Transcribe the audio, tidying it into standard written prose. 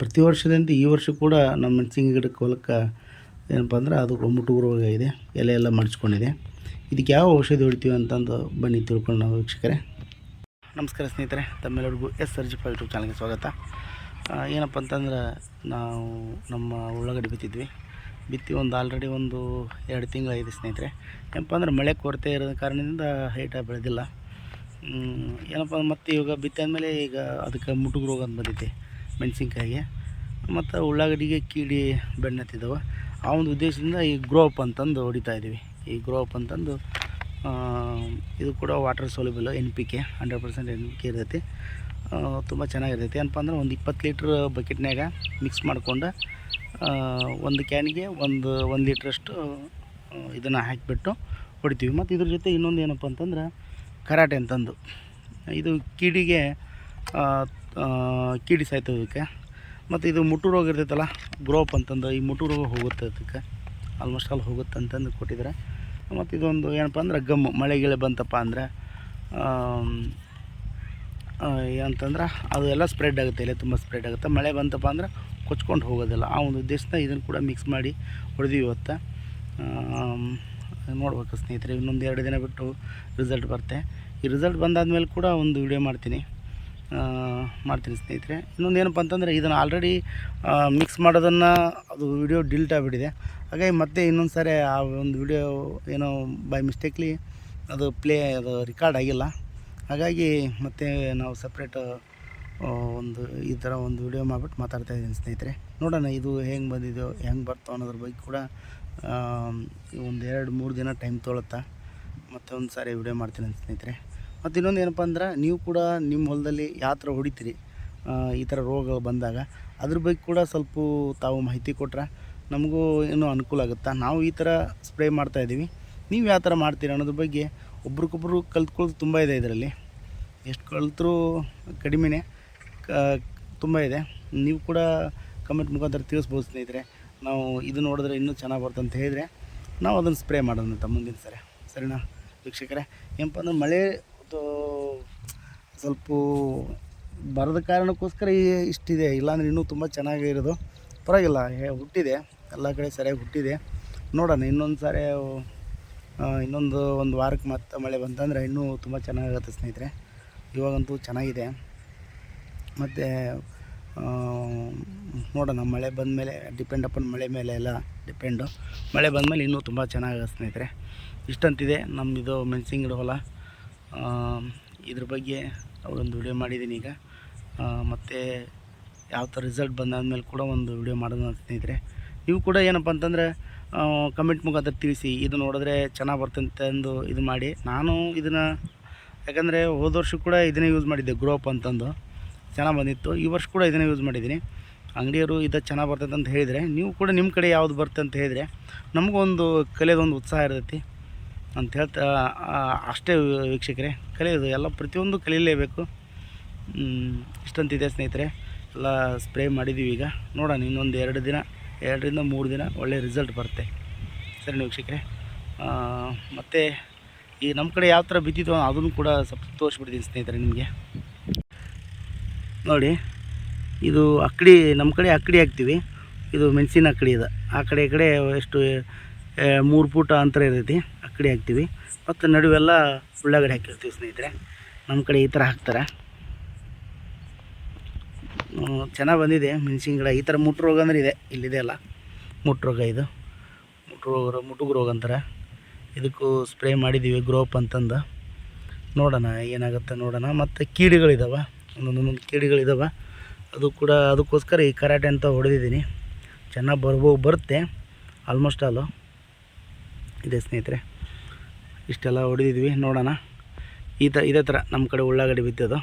ಪ್ರತಿ ವರ್ಷದಂತೆ ಈ ವರ್ಷ ಕೂಡ ನಮ್ಮ ಮೆಣಸಿನ ಗಿಡಕ್ಕೆ ಹೊಲಕ್ಕೆ ಏನಪ್ಪ ಅಂದ್ರೆ ಅದು ಮುಟುಗು ರೋಗ ಇದೆ, ಎಲೆ ಎಲ್ಲ ಮಡಿಸ್ಕೊಂಡಿದೆ. ಇದಕ್ಕೆ ಯಾವ ಔಷಧಿ ಹೊಡಿತೀವಿ ಅಂತಂದು ಬನ್ನಿ ತಿಳ್ಕೊಂಡು ನಾವು ವೀಕ್ಷಕರೇ. ನಮಸ್ಕಾರ ಸ್ನೇಹಿತರೆ, ತಮ್ಮೆಲ್ಲರಿಗೂ SRG5 ಯೂಟ್ಯೂಬ್ ಚಾನಲ್ಗೆ ಸ್ವಾಗತ. ಏನಪ್ಪ ಅಂತಂದ್ರೆ ನಾವು ನಮ್ಮ ಉಳ್ಳಾಗಡ್ಡಿ ಬಿತ್ತಿ ಆಲ್ರೆಡಿ ಒಂದು 2 ತಿಂಗಳಾಗಿದೆ ಸ್ನೇಹಿತರೆ. ಏನಪ್ಪ ಅಂದ್ರೆ ಮಳೆ ಕೊರತೆ ಇರೋದ ಕಾರಣದಿಂದ ಹೈಟಾಗಿ ಬೆಳೆದಿಲ್ಲ. ಏನಪ್ಪ ಮತ್ತು ಇವಾಗ ಬಿತ್ತಾದ್ಮೇಲೆ ಈಗ ಅದಕ್ಕೆ ಮುಟುಗು ರೋಗ ಅಂತ ಬಂದೈತೆ ಮೆಣಸಿನ್ಕಾಯಿಗೆ, ಮತ್ತು ಉಳ್ಳಾಗಡ್ಡಿಗೆ ಕೀಡಿ ಬೆನ್ನತ್ತಿದ್ದಾವೆ. ಆ ಒಂದು ಉದ್ದೇಶದಿಂದ ಈ ಗ್ರೋ ಅಪ್ ಅಂತಂದು ಹೊಡಿತಾ ಇದ್ದೀವಿ. ಈ ಗ್ರೋ ಅಪ್ ಅಂತಂದು ಇದು ಕೂಡ ವಾಟರ್ ಸೋಲ್ಯುಬಲ್ NPK 100% NPK ಇರ್ತೈತಿ. ತುಂಬ ಚೆನ್ನಾಗಿರ್ತೈತಿ. ಏನಪ್ಪ ಅಂದ್ರೆ ಒಂದು 20 ಲೀಟ್ರ್ ಬಕೆಟ್ನಾಗ ಮಿಕ್ಸ್ ಮಾಡ್ಕೊಂಡು ಒಂದು ಕ್ಯಾನಿಗೆ ಒಂದು ಲೀಟ್ರಷ್ಟು ಇದನ್ನು ಹಾಕಿಬಿಟ್ಟು ಹೊಡಿತೀವಿ. ಮತ್ತು ಇದ್ರ ಜೊತೆ ಇನ್ನೊಂದು ಏನಪ್ಪ ಅಂತಂದ್ರೆ ಕರಾಟೆ ಅಂತಂದು, ಇದು ಕೀಡಿಗೆ ಕೀಡಿ ಸಾಯ್ತದೆ ಇದಕ್ಕೆ. ಮತ್ತು ಇದು ಮುಟು ರೋಗ ಇರ್ತೈತಲ್ಲ, ಗ್ರೋಪ್ ಅಂತಂದು, ಈ ಮುಟು ರೋಗ ಹೋಗುತ್ತೆ ಅದಕ್ಕೆ, ಆಲ್ಮೋಸ್ಟ್ ಆಲ್ ಹೋಗುತ್ತೆ ಅಂತಂದು ಕೊಟ್ಟಿದ್ದಾರೆ. ಮತ್ತು ಇದೊಂದು ಏನಪ್ಪ ಅಂದ್ರೆ ಗಮ್ಮು, ಮಳೆ ಗಿಳೆ ಬಂತಪ್ಪ ಅಂದ್ರೆ ಏನಂತಂದ್ರೆ ಅದು ಎಲ್ಲ ಸ್ಪ್ರೆಡ್ ಆಗುತ್ತೆ, ಎಲೆ ತುಂಬ ಸ್ಪ್ರೆಡ್ ಆಗುತ್ತೆ. ಮಳೆ ಬಂತಪ್ಪ ಅಂದ್ರೆ ಕೊಚ್ಕೊಂಡು ಹೋಗೋದಿಲ್ಲ. ಆ ಒಂದು ಉದ್ದೇಶದಿಂದ ಇದನ್ನು ಕೂಡ ಮಿಕ್ಸ್ ಮಾಡಿ ಹೊಡೆದೀವಿ ಇವತ್ತು. ನೋಡ್ಬೇಕು ಸ್ನೇಹಿತರೆ, ಇನ್ನೊಂದು 2 ದಿನ ಬಿಟ್ಟು ರಿಸಲ್ಟ್ ಬರುತ್ತೆ. ಈ ರಿಸಲ್ಟ್ ಬಂದಾದ್ಮೇಲೆ ಕೂಡ ಒಂದು ವಿಡಿಯೋ ಮಾಡ್ತೀನಿ ಸ್ನೇಹಿತರೆ. ಇನ್ನೊಂದು ಏನಪ್ಪ ಅಂತಂದರೆ ಇದನ್ನು ಆಲ್ರೆಡಿ ಮಿಕ್ಸ್ ಮಾಡೋದನ್ನು ಅದು ವಿಡಿಯೋ ಡಿಲೀಟ್ ಆಗಿಬಿಟ್ಟಿದೆ. ಹಾಗಾಗಿ ಮತ್ತೆ ಇನ್ನೊಂದು ಸಾರಿ ಆ ಒಂದು ವಿಡಿಯೋ ಏನೋ ಬೈ ಮಿಸ್ಟೇಕ್ಲಿ ಅದು ರೆಕಾರ್ಡ್ ಆಗಿಲ್ಲ. ಹಾಗಾಗಿ ಮತ್ತೆ ನಾವು ಸಪ್ರೇಟ್ ಈ ಥರ ಒಂದು ವಿಡಿಯೋ ಮಾಡಿಬಿಟ್ಟು ಮಾತಾಡ್ತಾಯಿದ್ದೀನಿ ಸ್ನೇಹಿತರೆ. ನೋಡೋಣ ಇದು ಹೆಂಗೆ ಬಂದಿದೆಯೋ ಹೆಂಗೆ ಬರ್ತೋ ಅನ್ನೋದ್ರ ಬಗ್ಗೆ ಕೂಡ ಒಂದು 2-3 ದಿನ ಟೈಮ್ ತೊಗೊಳುತ್ತಾ ಮತ್ತೆ ಒಂದು ಸಾರಿ ವಿಡಿಯೋ ಮಾಡ್ತೀನಿ ಸ್ನೇಹಿತರೆ. ಮತ್ತು ಇನ್ನೊಂದು ಏನಪ್ಪ ಅಂದ್ರೆ ನೀವು ಕೂಡ ನಿಮ್ಮ ಹೊಲದಲ್ಲಿ ಯಾವ ಥರ ಹೊಡಿತೀರಿ ಈ ಥರ ರೋಗಗಳು ಬಂದಾಗ, ಅದ್ರ ಬಗ್ಗೆ ಕೂಡ ಸ್ವಲ್ಪ ತಾವು ಮಾಹಿತಿ ಕೊಟ್ಟರೆ ನಮಗೂ ಏನೋ ಅನುಕೂಲ ಆಗುತ್ತೆ. ನಾವು ಈ ಥರ ಸ್ಪ್ರೇ ಮಾಡ್ತಾಯಿದ್ದೀವಿ, ನೀವು ಯಾವ ಥರ ಮಾಡ್ತೀರಿ ಅನ್ನೋದ್ರ ಬಗ್ಗೆ ಒಬ್ರಿಗೊಬ್ರು ಕಲ್ತ್ಕೊಳ್ಳೋದು ತುಂಬ ಇದೆ. ಇದರಲ್ಲಿ ಎಷ್ಟು ಕಲ್ತರೂ ಕಡಿಮೆನೇ, ತುಂಬ ಇದೆ. ನೀವು ಕೂಡ ಕಮೆಂಟ್ ಮುಖಾಂತರ ತಿಳಿಸ್ಬೋದು ಸ್ನೇಹಿತರೆ. ನಾವು ಇದು ನೋಡಿದ್ರೆ ಇನ್ನೂ ಚೆನ್ನಾಗಿ ಬರುತ್ತೆ ಅಂತ ಹೇಳಿದರೆ ನಾವು ಅದನ್ನು ಸ್ಪ್ರೇ ಮಾಡೋಣ ಅಂತ ಮುಂದಿನ ಸರಿನಾ ವೀಕ್ಷಕರೇ. ಏನಪ್ಪ ಅಂದ್ರೆ ಮಳೆ ಸ್ವಲ್ಪ ಬರದ ಕಾರಣಕ್ಕೋಸ್ಕರ ಇಷ್ಟಿದೆ, ಇಲ್ಲಾಂದ್ರೆ ಇನ್ನೂ ತುಂಬ ಚೆನ್ನಾಗಿರೋದು. ಪರವಾಗಿಲ್ಲ, ಹುಟ್ಟಿದೆ, ಎಲ್ಲ ಕಡೆ ಸರಿಯಾಗಿ ಹುಟ್ಟಿದೆ. ನೋಡೋಣ ಇನ್ನೊಂದು ಸಾರಿ ಒಂದು ವಾರಕ್ಕೆ ಮತ್ತೆ ಮಳೆ ಬಂತಂದರೆ ಇನ್ನೂ ತುಂಬ ಚೆನ್ನಾಗಾಗುತ್ತೆ ಸ್ನೇಹಿತರೆ. ಇವಾಗಂತೂ ಚೆನ್ನಾಗಿದೆ. ಮತ್ತು ನೋಡೋಣ ಮಳೆ ಬಂದಮೇಲೆ ಡಿಪೆಂಡ್ ಅಪಾನ್ ಮಳೆ ಮೇಲೆ ಎಲ್ಲ ಡಿಪೆಂಡು. ಮಳೆ ಬಂದಮೇಲೆ ಇನ್ನೂ ತುಂಬ ಚೆನ್ನಾಗುತ್ತೆ ಸ್ನೇಹಿತರೆ. ಇಷ್ಟಂತಿದೆ ನಮ್ಮದು ಮೆಣಸಿನ ಗಿಡ ಹೊಲ. ಇದ್ರ ಬಗ್ಗೆ ಒಂದು ವಿಡಿಯೋ ಮಾಡಿದ್ದೀನಿ ಈಗ. ಮತ್ತು ಯಾವ ಥರ ರಿಸಲ್ಟ್ ಬಂದಾದ್ಮೇಲೆ ಕೂಡ ಒಂದು ವಿಡಿಯೋ ಮಾಡೋಣ ಸ್ನೇಹಿತರೆ. ನೀವು ಕೂಡ ಏನಪ್ಪ ಅಂತಂದರೆ ಕಮೆಂಟ್ ಮುಖಾಂತರ ತಿಳಿಸಿ, ಇದು ನೋಡಿದ್ರೆ ಚೆನ್ನಾಗಿ ಬರ್ತಂತೆ ಅಂದು ಇದು ಮಾಡಿ. ನಾನು ಇದನ್ನು ಯಾಕಂದರೆ ಹೋದ ವರ್ಷ ಕೂಡ ಇದನ್ನೇ ಯೂಸ್ ಮಾಡಿದ್ದೆ, ಗ್ರೋ ಅಪ್ ಅಂತಂದು ಚೆನ್ನಾಗಿ ಬಂದಿತ್ತು. ಈ ವರ್ಷ ಕೂಡ ಇದನ್ನೇ ಯೂಸ್ ಮಾಡಿದ್ದೀನಿ. ಅಂಗಡಿಯವರು ಇದು ಚೆನ್ನಾಗಿ ಬರ್ತೈತೆ ಅಂತ ಹೇಳಿದರೆ, ನೀವು ಕೂಡ ನಿಮ್ಮ ಕಡೆ ಯಾವುದು ಬರುತ್ತೆ ಅಂತ ಹೇಳಿದರೆ ನಮಗೊಂದು ಕಲಿಯೋದೊಂದು ಉತ್ಸಾಹ ಇರ್ತೈತಿ ಅಂತ ಹೇಳ್ತಾ ಅಷ್ಟೇ ವೀಕ್ಷಕರೇ. ಕಲಿಯೋದು ಎಲ್ಲ ಪ್ರತಿಯೊಂದು ಕಲೀಲೇಬೇಕು. ಇಷ್ಟಂತಿದೆ ಸ್ನೇಹಿತರೆ. ಎಲ್ಲ ಸ್ಪ್ರೇ ಮಾಡಿದ್ದೀವಿ ಈಗ. ನೋಡೋಣ ಇನ್ನೊಂದು 2 ರಿಂದ 3 ದಿನ ಒಳ್ಳೆಯ ರಿಸಲ್ಟ್ ಬರುತ್ತೆ. ಸರಿ ವೀಕ್ಷಕರೇ. ಮತ್ತು ಈ ನಮ್ಮ ಕಡೆ ಯಾವ ಥರ ಬಿತ್ತಿದ್ವೋ ಅದನ್ನು ಕೂಡ ಸ್ವಲ್ಪ ತೋರಿಸ್ಬಿಡ್ತೀನಿ ಸ್ನೇಹಿತರೆ ನಿಮಗೆ. ನೋಡಿ, ಇದು ಅಕ್ಕಡಿ, ನಮ್ಮ ಕಡೆ ಅಕ್ಕಡಿ ಹಾಕ್ತೀವಿ. ಇದು ಮೆಣಸಿನ ಅಕ್ಕಡಿ ಇದೆ. ಆ ಕಡೆ ಈ ಕಡೆ ಎಷ್ಟು 3 ಫೂಟ್ ಅಂತರ ಇರ್ತೈತಿ, ಅಕ್ಕಡಿ ಹಾಕ್ತೀವಿ. ಮತ್ತು ನಡುವೆಲ್ಲ ಉಳ್ಳಾಗಡ್ಡಿ ಹಾಕಿರ್ತೀವಿ ಸ್ನೇಹಿತರೆ. ನಮ್ಮ ಕಡೆ ಈ ಥರ ಹಾಕ್ತಾರೆ. ಚೆನ್ನಾಗಿ ಬಂದಿದೆ ಮೆಣಸಿನ ಗಿಡ. ಈ ಥರ ಮುಟು ರೋಗ ಅಂದರೆ ಇಲ್ಲಿದೆ ಅಲ್ಲ, ಮುಟು ರೋಗ, ಇದು ಮುಟುಗು ರೋಗ ಅಂತಾರೆ. ಇದಕ್ಕೂ ಸ್ಪ್ರೇ ಮಾಡಿದ್ದೀವಿ ಗ್ರೋ ಅಪ್ ಅಂತಂದು. ನೋಡೋಣ ಏನಾಗುತ್ತೆ ನೋಡೋಣ. ಮತ್ತು ಕೀಡಿಗಳಿದ್ದಾವೆ, ಒಂದೊಂದು ಕೀಡಿಗಳಿದ್ದಾವೆ. ಅದು ಕೂಡ ಅದಕ್ಕೋಸ್ಕರ ಈ ಕರಾಟೆ ಅಂತ ಹೊಡೆದಿದ್ದೀನಿ. ಚೆನ್ನಾಗಿ ಬರುತ್ತೆ ಆಲ್ಮೋಸ್ಟ್ ಆಲು ಇದೆ ಸ್ನೇಹಿತರೆ. ಇಷ್ಟೆಲ್ಲ ಹೊಡೆದಿದ್ವಿ. ನೋಡೋಣ ಇದೇ ಥರ ನಮ್ಮ ಕಡೆ ಉಳ್ಳಾಗಡ್ಡಿ ಬಿತ್ತೋದು.